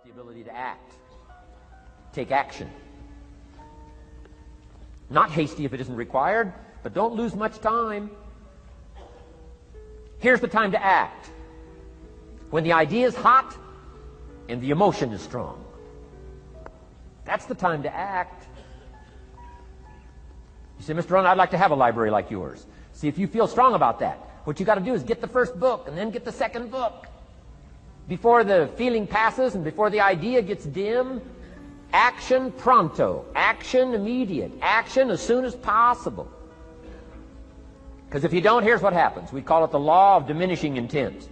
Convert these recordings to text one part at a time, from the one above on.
the ability to act. Take action. Not hasty if it isn't required, but don't lose much time. Here's the time to act. When the idea is hot and the emotion is strong. That's the time to act. You say, Mr. Rohn, I'd like to have a library like yours. See, if you feel strong about that, what you got to do is get the first book and then get the second book. Before the feeling passes and before the idea gets dim, action pronto, action immediate, action as soon as possible. Because if you don't, here's what happens. We call it the law of diminishing intent.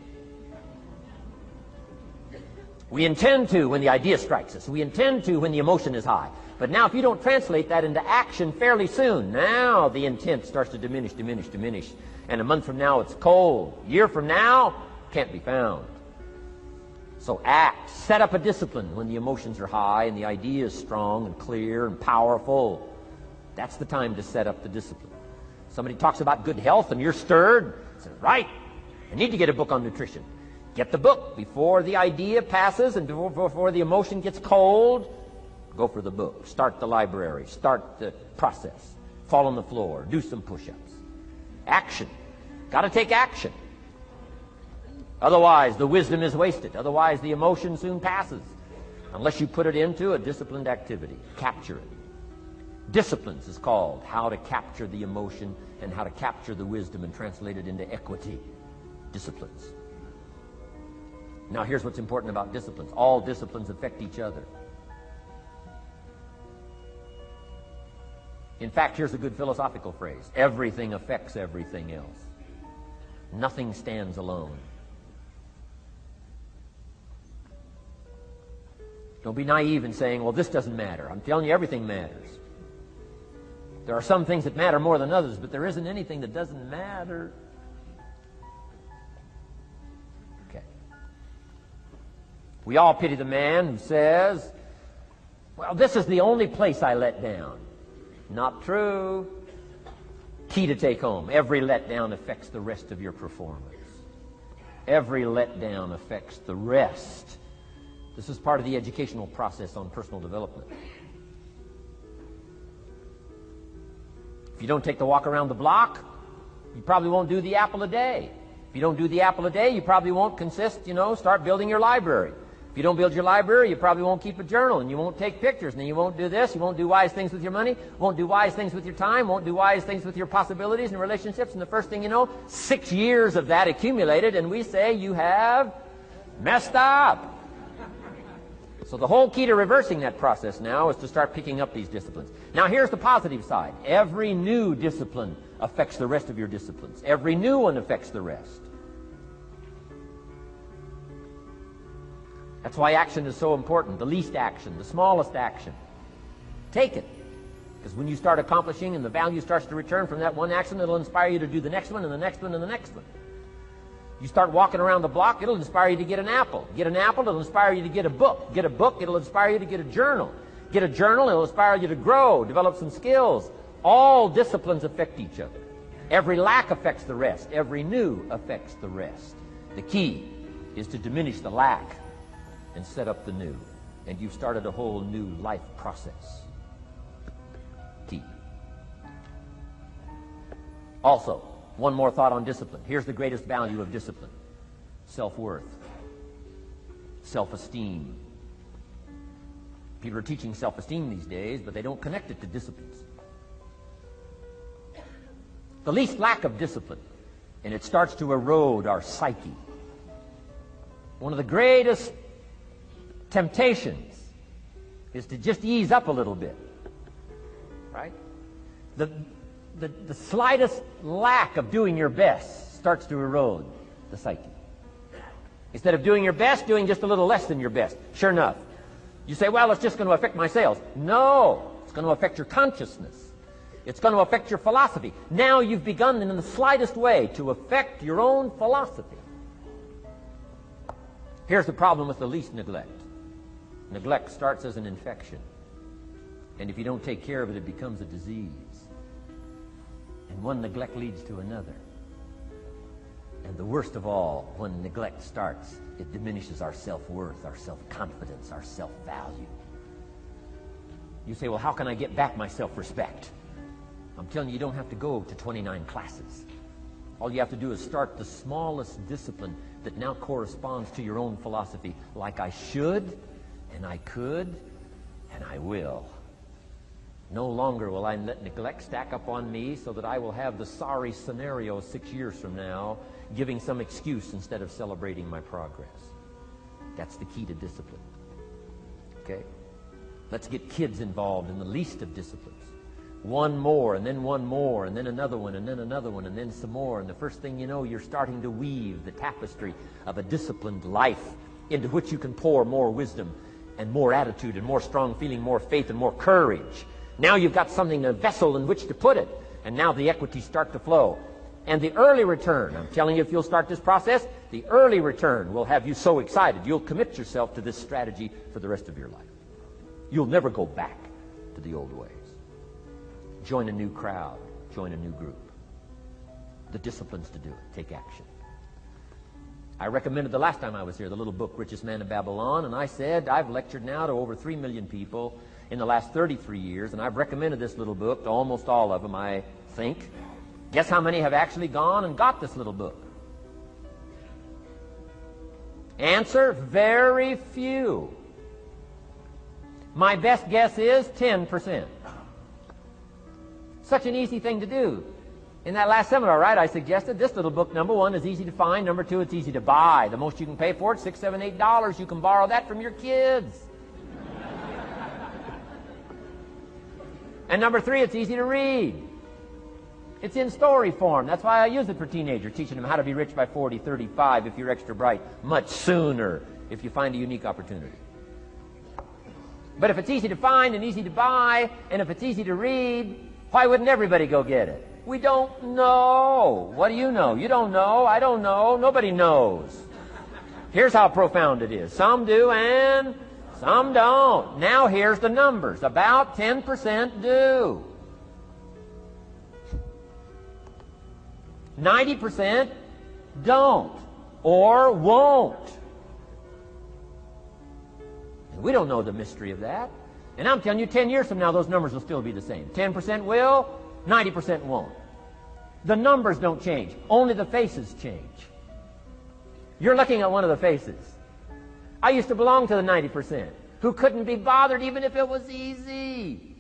We intend to when the idea strikes us. We intend to when the emotion is high. But now if you don't translate that into action fairly soon, now the intent starts to diminish. And a month from now it's cold. A year from now, can't be found. So act. Set up a discipline when the emotions are high and the idea is strong and clear and powerful. That's the time to set up the discipline. Somebody talks about good health and you're stirred. Say, right, I need to get a book on nutrition. Get the book before the idea passes and before the emotion gets cold. Go for the book. Start the library. Start the process. Fall on the floor. Do some push-ups. Action. Got to take action. Otherwise, the wisdom is wasted. Otherwise, the emotion soon passes. Unless you put it into a disciplined activity. Capture it. Disciplines is called how to capture the emotion and how to capture the wisdom and translate it into equity. Disciplines. Now, here's what's important about disciplines. All disciplines affect each other. In fact, here's a good philosophical phrase. Everything affects everything else. Nothing stands alone. Don't be naive in saying, well, this doesn't matter. I'm telling you, everything matters. There are some things that matter more than others, but there isn't anything that doesn't matter. Okay. We all pity the man who says, well, this is the only place I let down. Not true. Key to take home. Every letdown affects the rest of your performance. Every letdown affects the rest. This is part of the educational process on personal development. If you don't take the walk around the block, you probably won't do the apple a day. If you don't do the apple a day, you probably won't start building your library. If you don't build your library, you probably won't keep a journal, and you won't take pictures, and then you won't do this, you won't do wise things with your money, won't do wise things with your time, won't do wise things with your possibilities and relationships, and the first thing you know, 6 years of that accumulated, and we say you have messed up. So the whole key to reversing that process now is to start picking up these disciplines. Now here's the positive side. Every new discipline affects the rest of your disciplines. Every new one affects the rest. That's why action is so important. The least action, the smallest action. Take it. Because when you start accomplishing and the value starts to return from that one action, it'll inspire you to do the next one and the next one and the next one. You start walking around the block, it'll inspire you to get an apple. Get an apple, it'll inspire you to get a book. Get a book, it'll inspire you to get a journal. Get a journal, it'll inspire you to grow, develop some skills. All disciplines affect each other. Every lack affects the rest. Every new affects the rest. The key is to diminish the lack and set up the new. And you've started a whole new life process. Key. Also, one more thought on discipline. Here's the greatest value of discipline. Self-worth. Self-esteem. People are teaching self-esteem these days, but they don't connect it to disciplines. The least lack of discipline, and it starts to erode our psyche. One of the greatest temptations is to just ease up a little bit. Right? The slightest lack of doing your best starts to erode the psyche. Instead of doing your best, doing just a little less than your best. Sure enough. You say, well, it's just going to affect my sales. No, it's going to affect your consciousness. It's going to affect your philosophy. Now you've begun in the slightest way to affect your own philosophy. Here's the problem with the least neglect. Neglect starts as an infection. And if you don't take care of it, it becomes a disease. And one neglect leads to another. And the worst of all, when neglect starts, it diminishes our self-worth, our self-confidence, our self-value. You say, well, how can I get back my self-respect? I'm telling you, you don't have to go to 29 classes. All you have to do is start the smallest discipline that now corresponds to your own philosophy, like I should, and I could, and I will. No longer will I let neglect stack up on me so that I will have the sorry scenario 6 years from now, giving some excuse instead of celebrating my progress. That's the key to discipline. Okay? Let's get kids involved in the least of disciplines. One more, and then one more, and then another one, and then another one, and then some more. And the first thing you know, you're starting to weave the tapestry of a disciplined life into which you can pour more wisdom and more attitude and more strong feeling, more faith and more courage. Now you've got something, a vessel in which to put it. And now the equities start to flow. And the early return, I'm telling you, if you'll start this process, the early return will have you so excited. You'll commit yourself to this strategy for the rest of your life. You'll never go back to the old ways. Join a new crowd. Join a new group. The disciplines to do it. Take action. I recommended the last time I was here the little book, Richest Man in Babylon, and I said I've lectured now to over 3 million people in the last 33 years, and I've recommended this little book to almost all of them, I think. Guess how many have actually gone and got this little book? Answer, very few. My best guess is 10%. Such an easy thing to do. In that last seminar, right, I suggested this little book, number one, is easy to find. Number two, it's easy to buy. The most you can pay for it, $6, $7, $8. You can borrow that from your kids. And number three, it's easy to read. It's in story form. That's why I use it for teenagers, teaching them how to be rich by 40, 35, if you're extra bright, much sooner, if you find a unique opportunity. But if it's easy to find and easy to buy, and if it's easy to read, why wouldn't everybody go get it? We don't know. What do you know? You don't know. I don't know. Nobody knows. Here's how profound it is. Some do and some don't. Now here's the numbers. About 10% do. 90% don't or won't. And we don't know the mystery of that. And I'm telling you, 10 years from now, those numbers will still be the same. 10% will, 90% won't. The numbers don't change. Only the faces change. You're looking at one of the faces. I used to belong to the 90% who couldn't be bothered even if it was easy.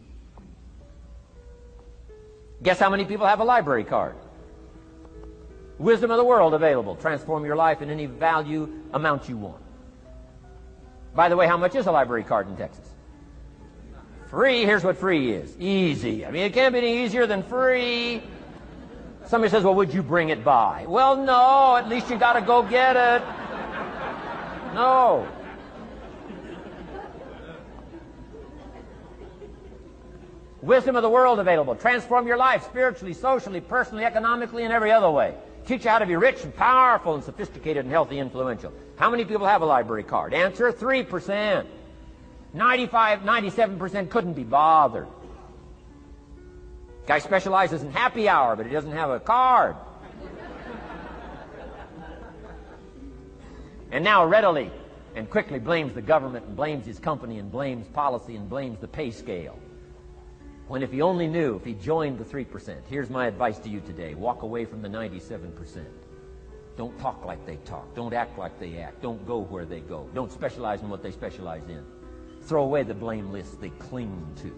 Guess how many people have a library card? Wisdom of the world available. Transform your life in any value amount you want. By the way, how much is a library card in Texas? Free. Here's what free is. Easy. I mean, it can't be any easier than free. Somebody says, well, would you bring it by? Well, no. At least you got to go get it. No. Wisdom of the world available. Transform your life spiritually, socially, personally, economically, and every other way. Teach you how to be rich and powerful and sophisticated and healthy, influential. How many people have a library card? Answer, 3%. 95, 97% couldn't be bothered. Guy specializes in happy hour, but he doesn't have a card. And now readily and quickly blames the government and blames his company and blames policy and blames the pay scale. When if he only knew, if he joined the 3%, here's my advice to you today. Walk away from the 97%. Don't talk like they talk. Don't act like they act. Don't go where they go. Don't specialize in what they specialize in. Throw away the blame list they cling to.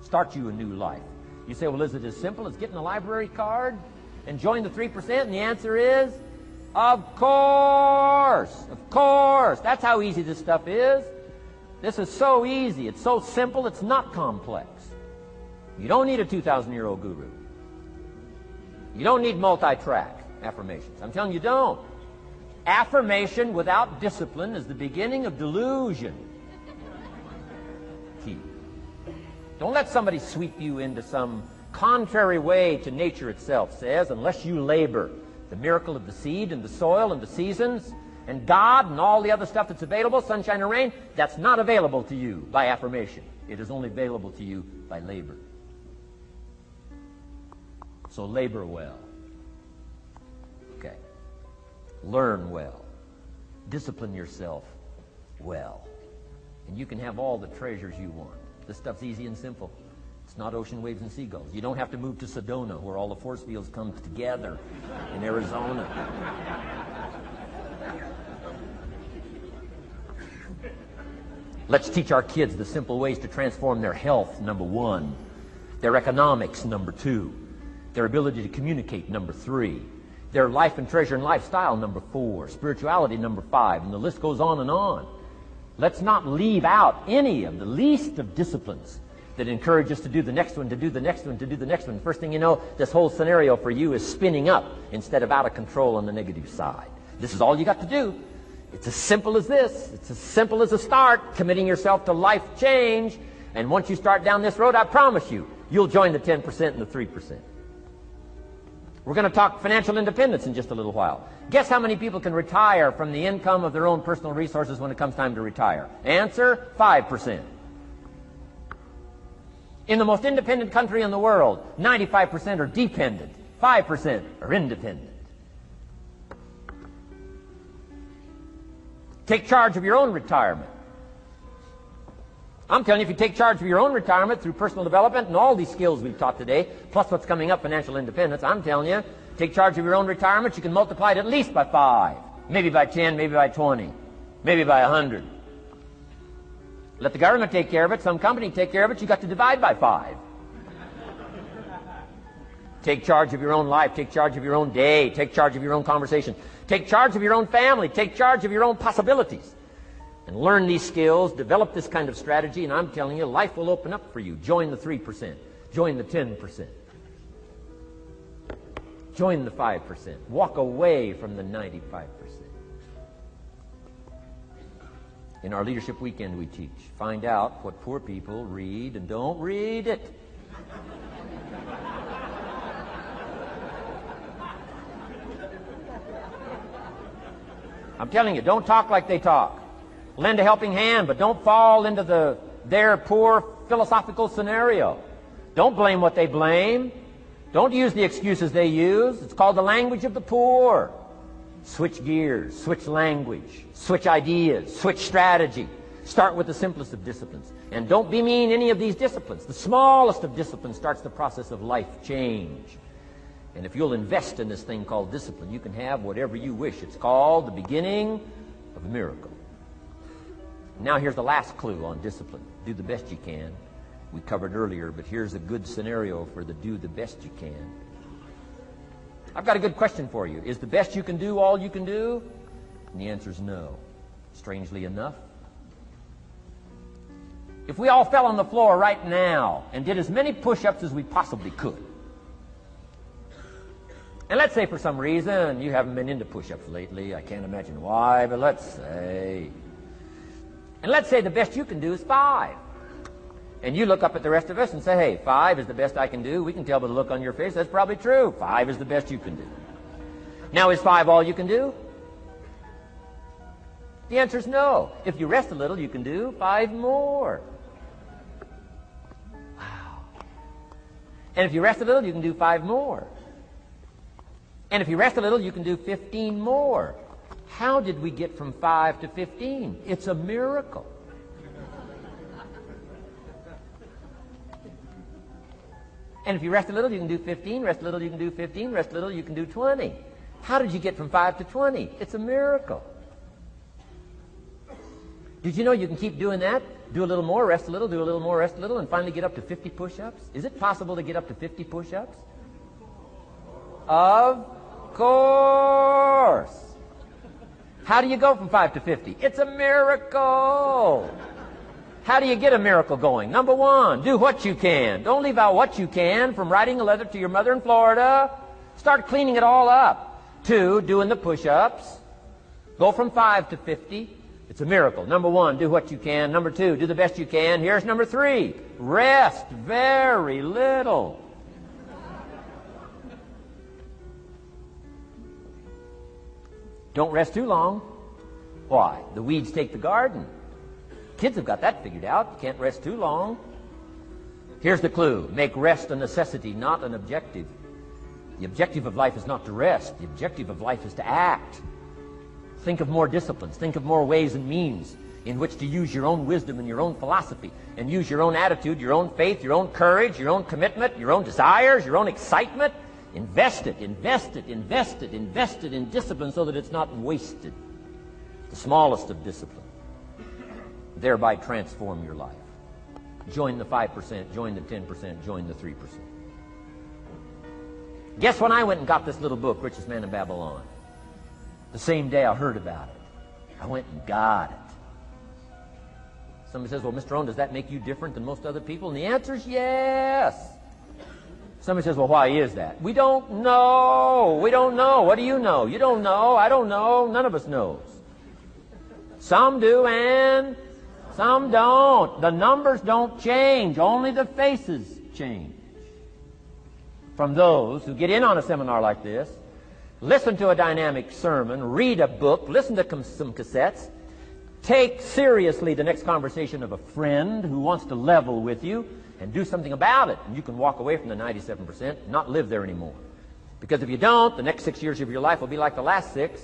Start you a new life. You say, well, is it as simple as getting a library card and join the 3%? And the answer is, of course. Of course. That's how easy this stuff is. This is so easy. It's so simple. It's not complex. You don't need a 2,000-year-old guru. You don't need multi-track affirmations. I'm telling you, don't. Affirmation without discipline is the beginning of delusion. Key. Don't let somebody sweep you into some contrary way to nature itself says, unless you labor. The miracle of the seed and the soil and the seasons and God and all the other stuff that's available, sunshine and rain, that's not available to you by affirmation. It is only available to you by labor. So labor well. Okay. Learn well. Discipline yourself well. And you can have all the treasures you want. This stuff's easy and simple. It's not ocean waves and seagulls. You don't have to move to Sedona, where all the force fields come together in Arizona. Let's teach our kids the simple ways to transform their health, number 1. Their economics, number 2. Their ability to communicate, number 3. Their life and treasure and lifestyle, number 4. Spirituality, number 5. And the list goes on and on. Let's not leave out any of the least of disciplines that encourage us to do the next one, to do the next one, to do the next one. First thing you know, this whole scenario for you is spinning up instead of out of control on the negative side. This is all you got to do. It's as simple as this. It's as simple as a start, committing yourself to life change. And once you start down this road, I promise you, you'll join the 10% and the 3%. We're going to talk financial independence in just a little while. Guess how many people can retire from the income of their own personal resources when it comes time to retire? Answer, 5%. In the most independent country in the world, 95% are dependent, 5% are independent. Take charge of your own retirement. I'm telling you, if you take charge of your own retirement through personal development and all these skills we've taught today, plus what's coming up, financial independence, I'm telling you, take charge of your own retirement, you can multiply it at least by 5, maybe by 10, maybe by 20, maybe by 100. Let the government take care of it, some company take care of it, you got to divide by 5. Take charge of your own life, take charge of your own day, take charge of your own conversation, take charge of your own family, take charge of your own possibilities. And learn these skills, develop this kind of strategy, and I'm telling you, life will open up for you. Join the 3%. Join the 10%. Join the 5%. Walk away from the 95%. In our Leadership Weekend we teach, find out what poor people read and don't read it. I'm telling you, don't talk like they talk. Lend a helping hand, but don't fall into their poor philosophical scenario. Don't blame what they blame. Don't use the excuses they use. It's called the language of the poor. Switch gears, switch language, switch ideas, switch strategy. Start with the simplest of disciplines. And don't bemean any of these disciplines. The smallest of disciplines starts the process of life change. And if you'll invest in this thing called discipline, you can have whatever you wish. It's called the beginning of a miracle. Now here's the last clue on discipline. Do the best you can. We covered earlier, but here's a good scenario for the do the best you can. I've got a good question for you. Is the best you can do all you can do? And the answer is no. Strangely enough. If we all fell on the floor right now and did as many push-ups as we possibly could, and let's say for some reason you haven't been into push-ups lately, I can't imagine why, but let's say the best you can do is 5. And you look up at the rest of us and say, hey, 5 is the best I can do. We can tell by the look on your face that's probably true. 5 is the best you can do. Now, is 5 all you can do? The answer is no. If you rest a little, you can do 5 more. Wow. And if you rest a little, you can do 5 more. And if you rest a little, you can do 15 more. How did we get from 5 to 15? It's a miracle. And if you rest a little, you can do 15. Rest a little, you can do 15. Rest a little, you can do 20. How did you get from 5 to 20? It's a miracle. Did you know you can keep doing that? Do a little more, rest a little, do a little more, rest a little, and finally get up to 50 push-ups? Is it possible to get up to 50 push-ups? Of course. How do you go from 5 to 50? It's a miracle. How do you get a miracle going? Number 1, do what you can. Don't leave out what you can, from writing a letter to your mother in Florida. Start cleaning it all up. 2, doing the push-ups. Go from 5 to 50. It's a miracle. Number 1, do what you can. Number 2, do the best you can. Here's number 3, rest very little. Don't rest too long. Why? The weeds take the garden. Kids have got that figured out. You can't rest too long. Here's the clue. Make rest a necessity, not an objective. The objective of life is not to rest. The objective of life is to act. Think of more disciplines. Think of more ways and means in which to use your own wisdom and your own philosophy, and use your own attitude, your own faith, your own courage, your own commitment, your own desires, your own excitement. Invest it, invest it, invest it, invest it in discipline so that it's not wasted. The smallest of discipline. Thereby transform your life. Join the 5%, join the 10%, join the 3%. Guess when I went and got this little book, Richest Man in Babylon? The same day I heard about it. I went and got it. Somebody says, well, Mr. Rohn, does that make you different than most other people? And the answer is yes. Somebody says, well, why is that? We don't know. We don't know. What do you know? You don't know. I don't know. None of us knows. Some do and some don't. The numbers don't change. Only the faces change. From those who get in on a seminar like this, listen to a dynamic sermon, read a book, listen to some cassettes, take seriously the next conversation of a friend who wants to level with you, and do something about it. And you can walk away from the 97% and not live there anymore. Because if you don't, the next 6 years of your life will be like the last 6.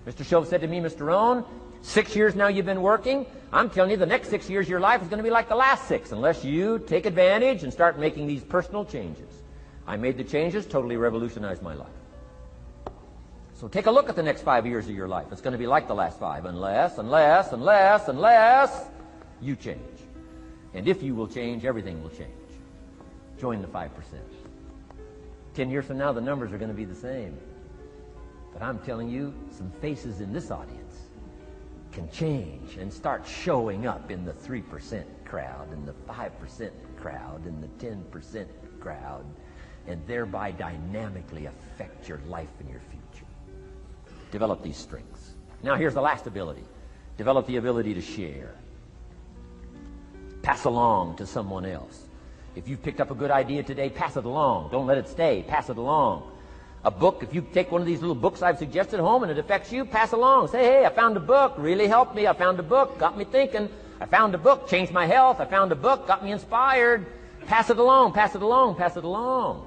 Mr. Shove said to me, Mr. Rohn, 6 years now you've been working. I'm telling you, the next 6 years of your life is going to be like the last 6 unless you take advantage and start making these personal changes. I made the changes, totally revolutionized my life. So take a look at the next 5 years of your life. It's going to be like the last 5 unless you change. And if you will change, everything will change. Join the 5%. 10 years from now, the numbers are going to be the same. But I'm telling you, some faces in this audience can change and start showing up in the 3% crowd, and the 5% crowd, and the 10% crowd, and thereby dynamically affect your life and your future. Develop these strengths. Now here's the last ability. Develop the ability to share. Pass along to someone else. If you've picked up a good idea today, pass it along. Don't let it stay. Pass it along. A book, if you take one of these little books I've suggested home and it affects you, pass along. Say, hey, I found a book, really helped me. I found a book, got me thinking. I found a book, changed my health. I found a book, got me inspired. Pass it along, pass it along, pass it along.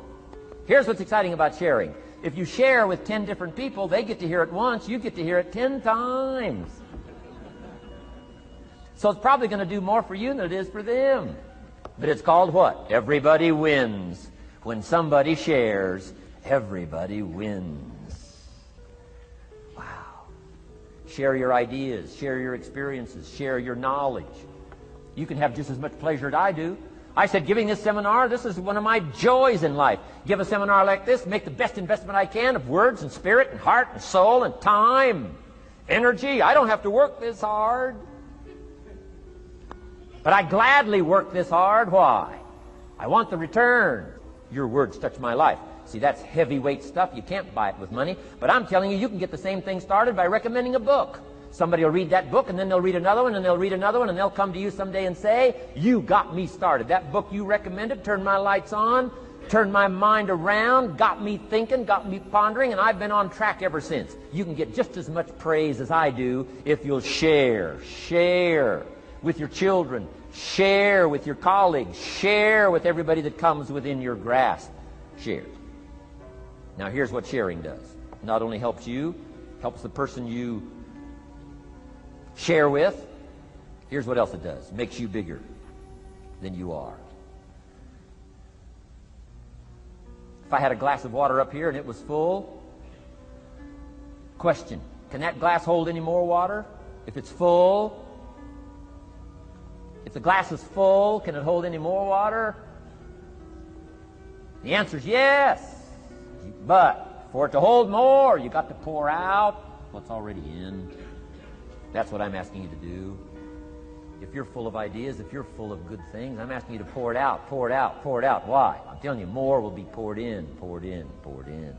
Here's what's exciting about sharing. If you share with 10 different people, they get to hear it once, you get to hear it 10 times. So it's probably going to do more for you than it is for them. But it's called what? Everybody wins. When somebody shares, everybody wins. Wow. Share your ideas, share your experiences, share your knowledge. You can have just as much pleasure as I do. I said, giving this seminar, this is one of my joys in life. Give a seminar like this, make the best investment I can of words and spirit and heart and soul and time, energy. I don't have to work this hard. But I gladly work this hard. Why? I want the return. Your words touch my life. See, that's heavyweight stuff. You can't buy it with money. But I'm telling you, you can get the same thing started by recommending a book. Somebody will read that book, and then they'll read another one, and they'll read another one, and they'll come to you someday and say, you got me started. That book you recommended turned my lights on, turned my mind around, got me thinking, got me pondering, and I've been on track ever since. You can get just as much praise as I do if you'll share with your children, share with your colleagues, share with everybody that comes within your grasp. Share. Now here's what sharing does. Not only helps you, helps the person you share with. Here's what else it does. Makes you bigger than you are. If I had a glass of water up here and it was full, question, can that glass hold any more water? If it's full, if the glass is full, can it hold any more water? The answer is yes. But for it to hold more, you got to pour out what's already in. That's what I'm asking you to do. If you're full of ideas, if you're full of good things, I'm asking you to pour it out, pour it out, pour it out. Why? I'm telling you, more will be poured in, poured in, poured in.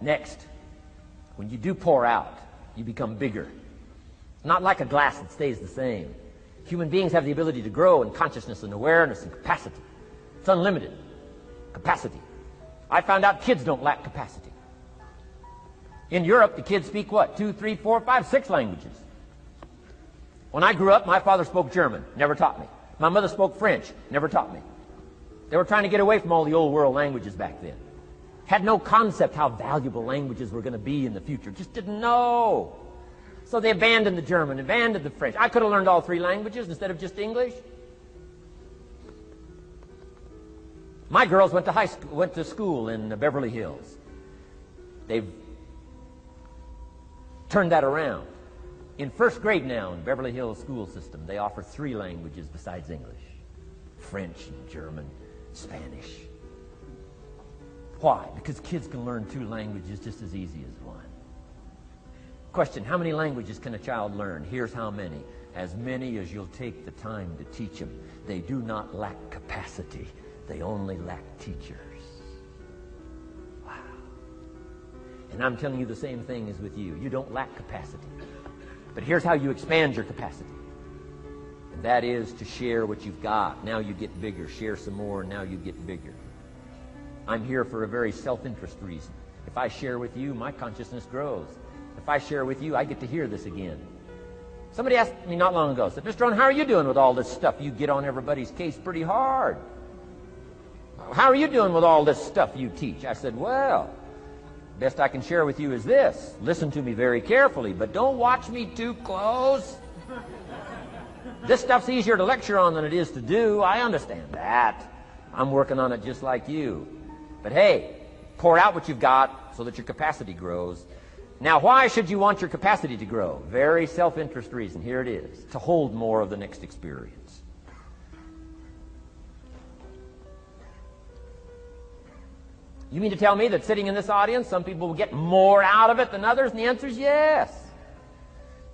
Next, when you do pour out, you become bigger. Not like a glass that stays the same. Human beings have the ability to grow in consciousness and awareness and capacity. It's unlimited capacity. I found out kids don't lack capacity. In Europe, the kids speak what? 2, 3, 4, 5, 6 languages. When I grew up, my father spoke German, never taught me. My mother spoke French, never taught me. They were trying to get away from all the old world languages back then. Had no concept how valuable languages were going to be in the future. Just didn't know. So they abandoned the German, abandoned the French. I could have learned all 3 languages instead of just English. My girls went to school in Beverly Hills. They've turned that around. In first grade now in Beverly Hills school system, they offer 3 languages besides English. French and German, Spanish. Why? Because kids can learn 2 languages just as easy as 1. Question, how many languages can a child learn? Here's how many. As many as you'll take the time to teach them. They do not lack capacity. They only lack teachers. Wow. And I'm telling you the same thing is with you. You don't lack capacity. But here's how you expand your capacity. And that is to share what you've got. Now you get bigger. Share some more. Now you get bigger. I'm here for a very self-interest reason. If I share with you, my consciousness grows. If I share with you, I get to hear this again. Somebody asked me not long ago, said, Mr. Rohn, how are you doing with all this stuff? You get on everybody's case pretty hard. How are you doing with all this stuff you teach? I said, well, best I can share with you is this. Listen to me very carefully, but don't watch me too close. This stuff's easier to lecture on than it is to do. I understand that. I'm working on it just like you. But hey, pour out what you've got so that your capacity grows. Now, why should you want your capacity to grow? Very self-interest reason. Here it is. To hold more of the next experience. You mean to tell me that sitting in this audience, some people will get more out of it than others? And the answer is yes.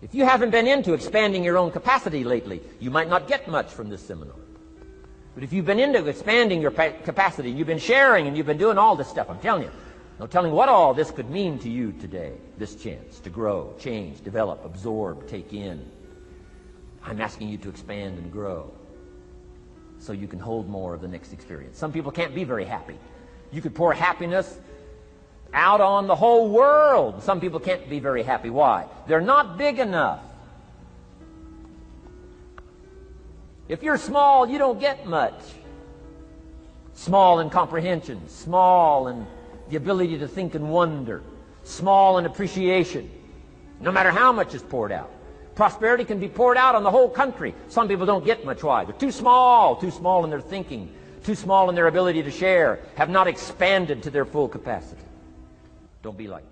If you haven't been into expanding your own capacity lately, you might not get much from this seminar. But if you've been into expanding your capacity, you've been sharing and you've been doing all this stuff, I'm telling you, no telling what all this could mean to you today, this chance to grow, change, develop, absorb, take in. I'm asking you to expand and grow so you can hold more of the next experience. Some people can't be very happy. You could pour happiness out on the whole world. Some people can't be very happy. Why? They're not big enough. If you're small, you don't get much. Small in comprehension, small in the ability to think and wonder, small in appreciation, no matter how much is poured out. Prosperity can be poured out on the whole country. Some people don't get much. Why? They're too small in their thinking, too small in their ability to share, have not expanded to their full capacity. Don't be like that.